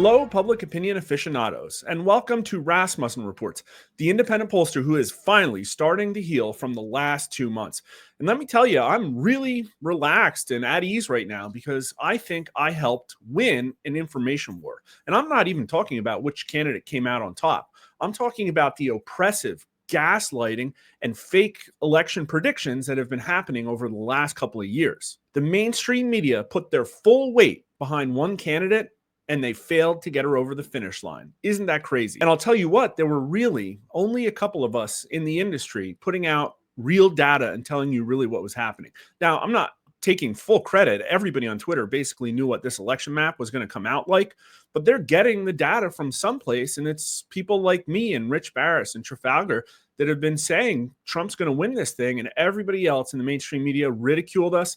Hello, public opinion aficionados, and welcome to Rasmussen Reports, the independent pollster who is finally starting to heal from the last 2 months. And let me tell you, I'm really relaxed and at ease right now because I think I helped win an information war. And I'm not even talking about which candidate came out on top. I'm talking about the oppressive gaslighting and fake election predictions that have been happening over the last couple of years. The mainstream media put their full weight behind one candidate and they failed to get her over the finish line. Isn't that crazy? And I'll tell you what, there were really only a couple of us in the industry putting out real data and telling you really what was happening. Now, I'm not taking full credit. Everybody on Twitter basically knew what this election map was going to come out like, but they're getting the data from someplace, and it's people like me and Rich Barris and Trafalgar that have been saying Trump's going to win this thing, and everybody else in the mainstream media ridiculed us,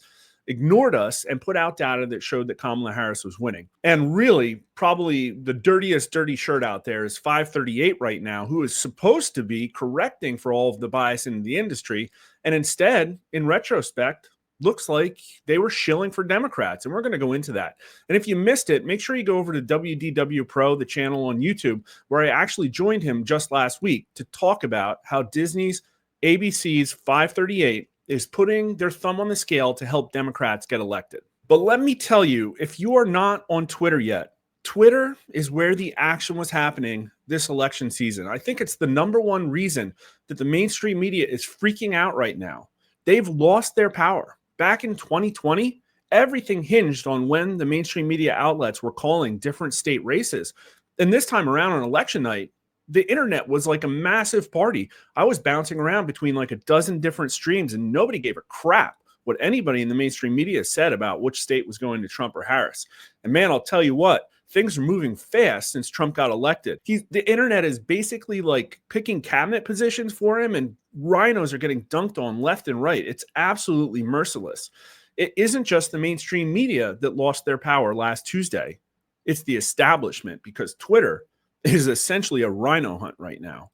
ignored us, and put out data that showed that Kamala Harris was winning. And really, probably the dirtiest dirty shirt out there is 538 right now, who is supposed to be correcting for all of the bias in the industry. And instead, in retrospect, looks like they were shilling for Democrats. And we're going to go into that. And if you missed it, make sure you go over to WDW Pro, the channel on YouTube, where I actually joined him just last week to talk about how Disney's ABC's 538 is putting their thumb on the scale to help Democrats get elected. But let me tell you, if you are not on Twitter yet, Twitter is where the action was happening this election season. I think it's the number one reason that the mainstream media is freaking out right now. They've lost their power. Back in 2020, everything hinged on when the mainstream media outlets were calling different state races. And this time around on election night, the internet was like a massive party. I was bouncing around between like a dozen different streams and nobody gave a crap what anybody in the mainstream media said about which state was going to Trump or Harris. And man, I'll tell you what, things are moving fast since Trump got elected. The internet is basically like picking cabinet positions for him, and rhinos are getting dunked on left and right. It's absolutely merciless. It isn't just the mainstream media that lost their power last Tuesday. It's the establishment, because Twitter is essentially a rhino hunt right now.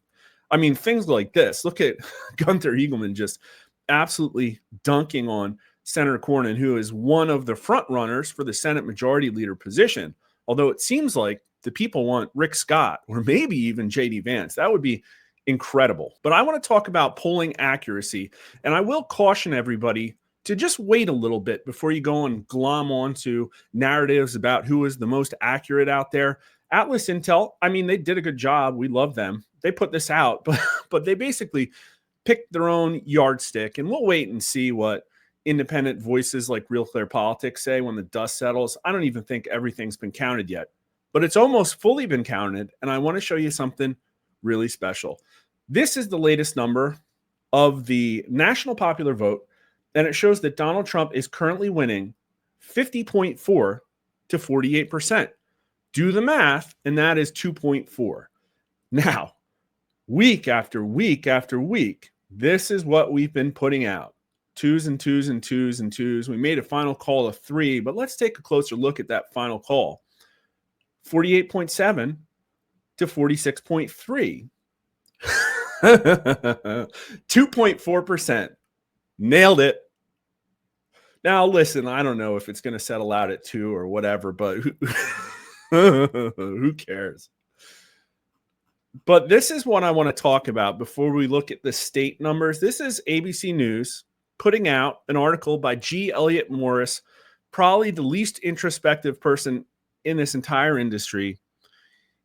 I mean, things like this. Look at Gunther Eagleman just absolutely dunking on Senator Cornyn, who is one of the front runners for the Senate Majority Leader position. Although it seems like the people want Rick Scott or maybe even J.D. Vance. That would be incredible. But I want to talk about polling accuracy. And I will caution everybody to just wait a little bit before you go and glom onto narratives about who is the most accurate out there. Atlas Intel, I mean, they did a good job. We love them. They put this out, but they basically picked their own yardstick. And we'll wait and see what independent voices like Real Clear Politics say when the dust settles. I don't even think everything's been counted yet, but it's almost fully been counted. And I want to show you something really special. This is the latest number of the national popular vote, and it shows that Donald Trump is currently winning 50.4 to 48%. Do the math, and that is 2.4. Now, week after week after week, this is what we've been putting out. Twos and twos and twos and twos. We made a final call of 3, but let's take a closer look at that final call. 48.7 to 46.3. 2.4%. Nailed it. Now, listen, I don't know if it's going to settle out at 2 or whatever, but who cares? But this is what I want to talk about before we look at the state numbers. This is ABC News putting out an article by G. Elliott Morris, probably the least introspective person in this entire industry.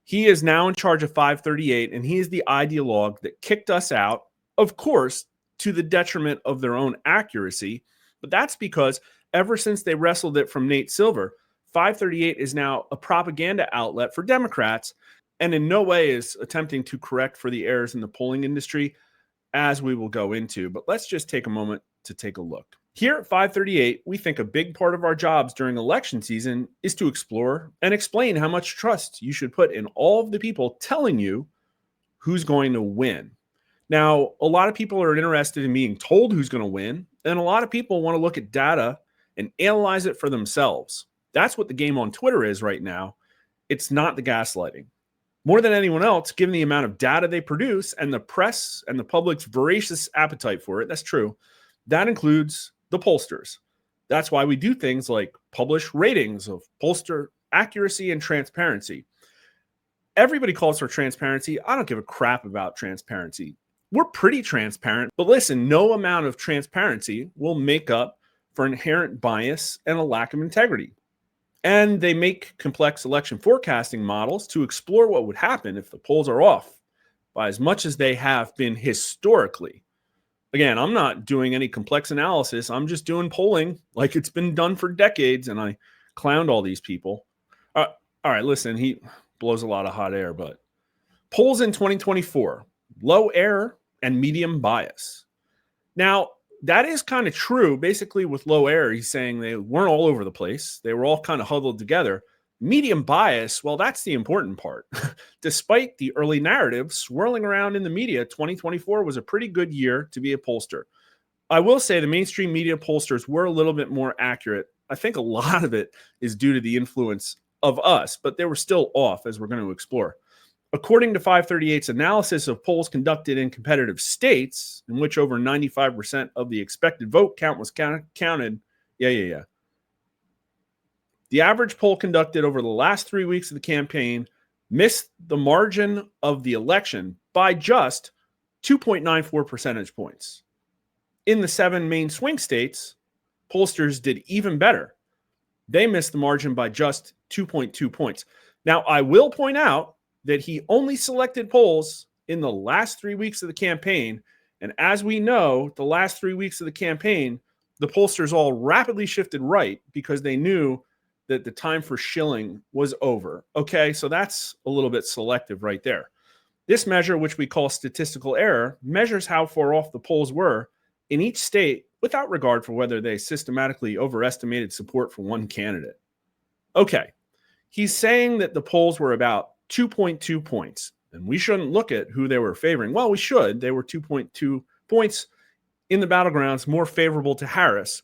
He is now in charge of 538, and he is the ideologue that kicked us out, of course, to the detriment of their own accuracy. But that's because ever since they wrestled it from Nate Silver, 538 is now a propaganda outlet for Democrats, and in no way is attempting to correct for the errors in the polling industry, as we will go into. But let's just take a moment to take a look. Here at 538, we think a big part of our jobs during election season is to explore and explain how much trust you should put in all of the people telling you who's going to win. Now, a lot of people are interested in being told who's going to win, and a lot of people want to look at data and analyze it for themselves. That's what the game on Twitter is right now. It's not the gaslighting. More than anyone else, given the amount of data they produce and the press and the public's voracious appetite for it, that's true, that includes the pollsters. That's why we do things like publish ratings of pollster accuracy and transparency. Everybody calls for transparency. I don't give a crap about transparency. We're pretty transparent, but listen, no amount of transparency will make up for inherent bias and a lack of integrity. And they make complex election forecasting models to explore what would happen if the polls are off by as much as they have been historically. Again, I'm not doing any complex analysis. I'm just doing polling like it's been done for decades, and I clowned all these people. All right, listen, he blows a lot of hot air, but polls in 2024, low error and medium bias. Now, that is kind of true. Basically, with low error, he's saying they weren't all over the place. They were all kind of huddled together. Medium bias, well, that's the important part. Despite the early narrative swirling around in the media, 2024 was a pretty good year to be a pollster. I will say the mainstream media pollsters were a little bit more accurate. I think a lot of it is due to the influence of us, but they were still off, as we're going to explore. According to 538's analysis of polls conducted in competitive states, in which over 95% of the expected vote count was counted, the average poll conducted over the last 3 weeks of the campaign missed the margin of the election by just 2.94 percentage points. In the 7 main swing states, pollsters did even better. They missed the margin by just 2.2 points. Now, I will point out that he only selected polls in the last 3 weeks of the campaign. And as we know, the last 3 weeks of the campaign, the pollsters all rapidly shifted right because they knew that the time for shilling was over. Okay, so that's a little bit selective right there. This measure, which we call statistical error, measures how far off the polls were in each state without regard for whether they systematically overestimated support for one candidate. Okay, he's saying that the polls were about 2.2 points, and we shouldn't look at who they were favoring. Well, we should. They were 2.2 points in the battlegrounds more favorable to Harris,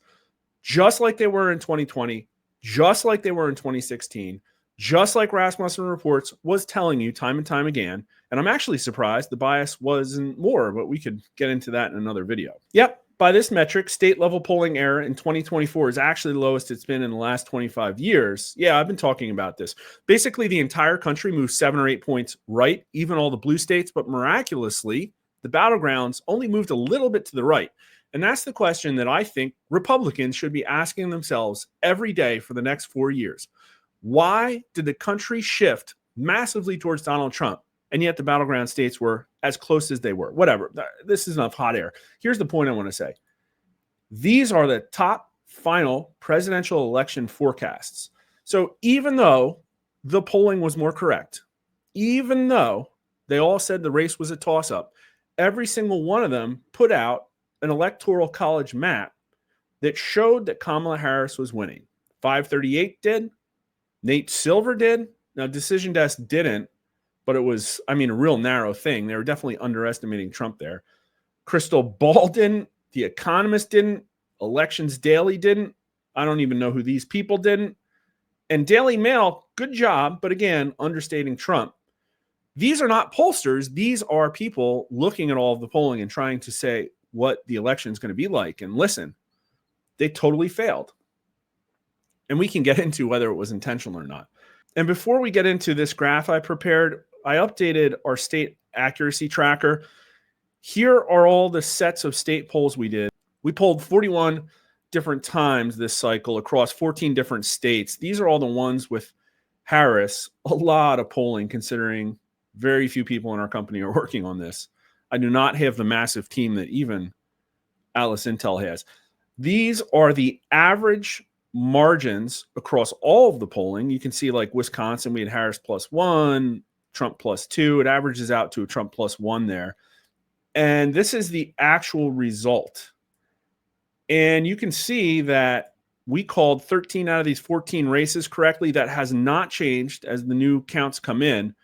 just like they were in 2020, just like they were in 2016, just like Rasmussen Reports was telling you time and time again. And I'm actually surprised the bias wasn't more, but we could get into that in another video. Yep, by this metric, state-level polling error in 2024 is actually the lowest it's been in the last 25 years. Yeah, I've been talking about this. Basically, the entire country moved 7 or 8 points right, even all the blue states, but miraculously, the battlegrounds only moved a little bit to the right. And that's the question that I think Republicans should be asking themselves every day for the next 4 years. Why did the country shift massively towards Donald Trump, and yet the battleground states were as close as they were? Whatever. This is enough hot air. Here's the point I want to say. These are the top final presidential election forecasts. So even though the polling was more correct, even though they all said the race was a toss-up, every single one of them put out an electoral college map that showed that Kamala Harris was winning. 538 did. Nate Silver did. Now, Decision Desk didn't, but it was, a real narrow thing. They were definitely underestimating Trump there. Crystal Ball didn't. The Economist didn't. Elections Daily didn't. I don't even know who these people didn't. And Daily Mail, good job, but again, understating Trump. These are not pollsters. These are people looking at all of the polling and trying to say what the election is going to be like. And listen, they totally failed. And we can get into whether it was intentional or not. And before we get into this graph I prepared, I updated our state accuracy tracker. Here are all the sets of state polls we did. We polled 41 different times this cycle across 14 different states. These are all the ones with Harris. A lot of polling, considering very few people in our company are working on this. I do not have the massive team that even Alice Intel has. These are the average margins across all of the polling. You can see like Wisconsin, we had Harris +1, Trump +2. It averages out to a Trump +1 there. And this is the actual result. And you can see that we called 13 out of these 14 races correctly. That has not changed as the new counts come in.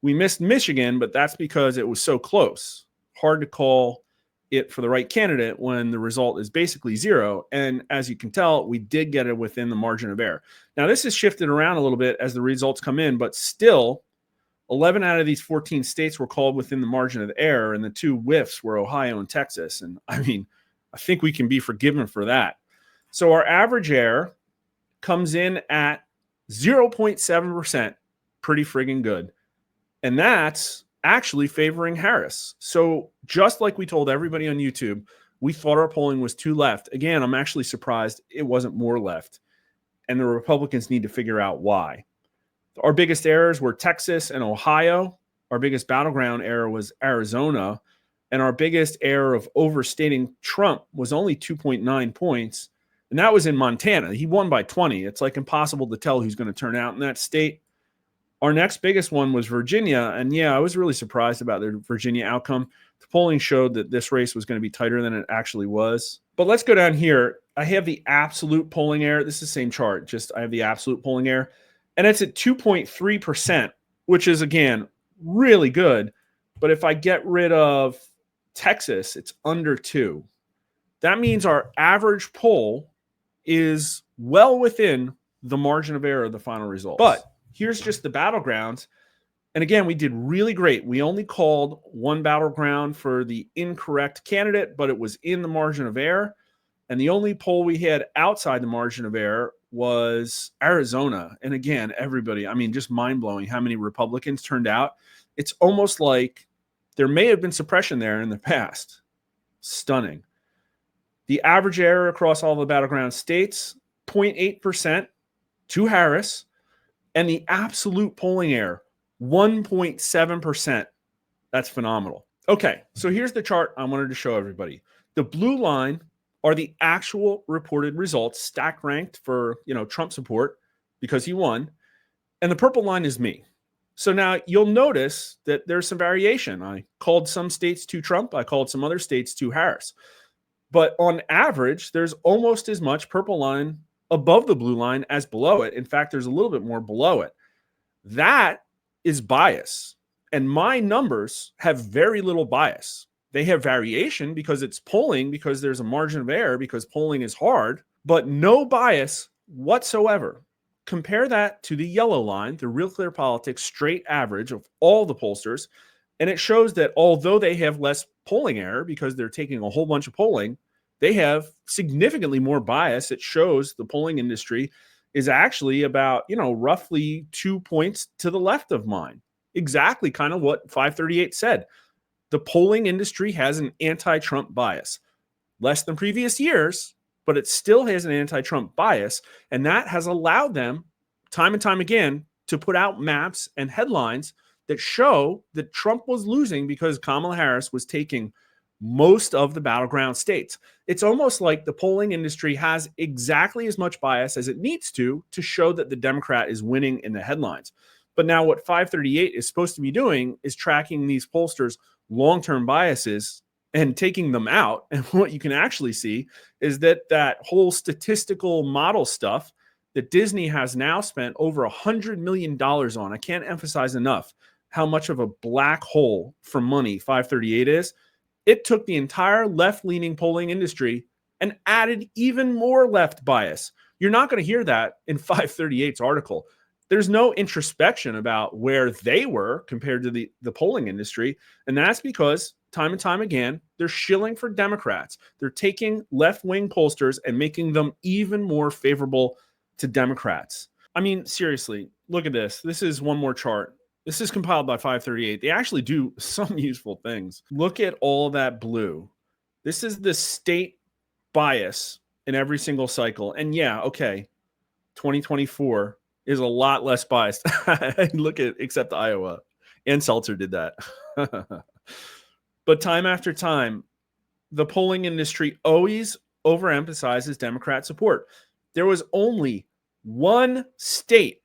We missed Michigan, but that's because it was so close. Hard to call it for the right candidate when the result is basically 0. And as you can tell, we did get it within the margin of error. Now, this has shifted around a little bit as the results come in, but still 11 out of these 14 states were called within the margin of error, and the 2 whiffs were Ohio and Texas. And I think we can be forgiven for that. So our average error comes in at 0.7%. Pretty friggin' good. And that's actually favoring Harris. So just like we told everybody on YouTube, we thought our polling was too left. Again, I'm actually surprised it wasn't more left. And the Republicans need to figure out why. Our biggest errors were Texas and Ohio. Our biggest battleground error was Arizona. And our biggest error of overstating Trump was only 2.9 points. And that was in Montana. He won by 20. It's like impossible to tell who's going to turn out in that state. Our next biggest one was Virginia. And yeah, I was really surprised about the Virginia outcome. The polling showed that this race was going to be tighter than it actually was. But let's go down here. I have the absolute polling error. This is the same chart, just I have the absolute polling error. And it's at 2.3%, which is, again, really good. But if I get rid of Texas, it's under 2. That means our average poll is well within the margin of error of the final results. But here's just the battlegrounds. And again, we did really great. We only called one battleground for the incorrect candidate, but it was in the margin of error. And the only poll we had outside the margin of error was Arizona. And again, everybody, I mean, just mind-blowing how many Republicans turned out. It's almost like there may have been suppression there in the past. Stunning. The average error across all the battleground states, 0.8% to Harris. And the absolute polling error, 1.7%. That's phenomenal. Okay, so here's the chart I wanted to show everybody. The blue line are the actual reported results, stack ranked for, Trump support because he won. And the purple line is me. So now you'll notice that there's some variation. I called some states to Trump. I called some other states to Harris. But on average, there's almost as much purple line above the blue line as below it. In fact, there's a little bit more below it. That is bias. And my numbers have very little bias. They have variation because it's polling, because there's a margin of error, because polling is hard, but no bias whatsoever. Compare that to the yellow line, the Real Clear Politics straight average of all the pollsters. And it shows that although they have less polling error because they're taking a whole bunch of polling, they have significantly more bias. It shows the polling industry is actually about, roughly 2 points to the left of mine. Exactly kind of what 538 said. The polling industry has an anti-Trump bias. Less than previous years, but it still has an anti-Trump bias. And that has allowed them, time and time again, to put out maps and headlines that show that Trump was losing because Kamala Harris was taking most of the battleground states. It's almost like the polling industry has exactly as much bias as it needs to show that the Democrat is winning in the headlines. But now what 538 is supposed to be doing is tracking these pollsters' long-term biases and taking them out. And what you can actually see is that whole statistical model stuff that Disney has now spent over $100 million on. I can't emphasize enough how much of a black hole for money 538 is. It took the entire left-leaning polling industry and added even more left bias. You're not going to hear that in 538's article. There's no introspection about where they were compared to the polling industry. And that's because time and time again, they're shilling for Democrats. They're taking left-wing pollsters and making them even more favorable to Democrats. I mean, seriously, look at this. This is one more chart. This is compiled by 538. They actually do some useful things. Look at all that blue. This is the state bias in every single cycle. And yeah, okay, 2024 is a lot less biased. Look at, except Iowa. And Seltzer did that. But time after time, the polling industry always overemphasizes Democrat support. There was only one state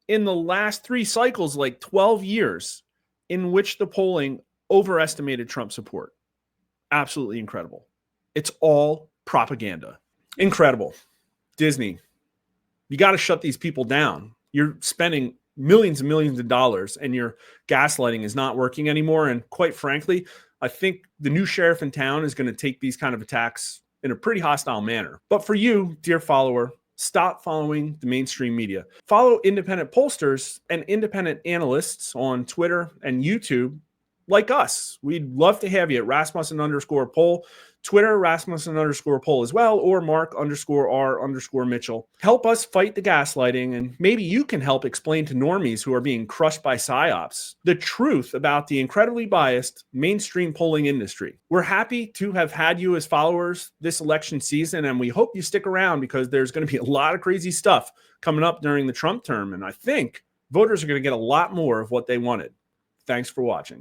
in the last 3 cycles, like 12 years, in which the polling overestimated Trump support. Absolutely incredible. It's all propaganda. Incredible. Disney, you got to shut these people down. You're spending millions and millions of dollars and your gaslighting is not working anymore. And quite frankly, I think the new sheriff in town is going to take these kind of attacks in a pretty hostile manner. But for you, dear follower, stop following the mainstream media. Follow independent pollsters and independent analysts on Twitter and YouTube like us. We'd love to have you at Rasmussen_poll. Twitter, Rasmussen_poll as well, or Mark_R_Mitchell. Help us fight the gaslighting, and maybe you can help explain to normies who are being crushed by psyops the truth about the incredibly biased mainstream polling industry. We're happy to have had you as followers this election season, and we hope you stick around because there's going to be a lot of crazy stuff coming up during the Trump term, and I think voters are going to get a lot more of what they wanted. Thanks for watching.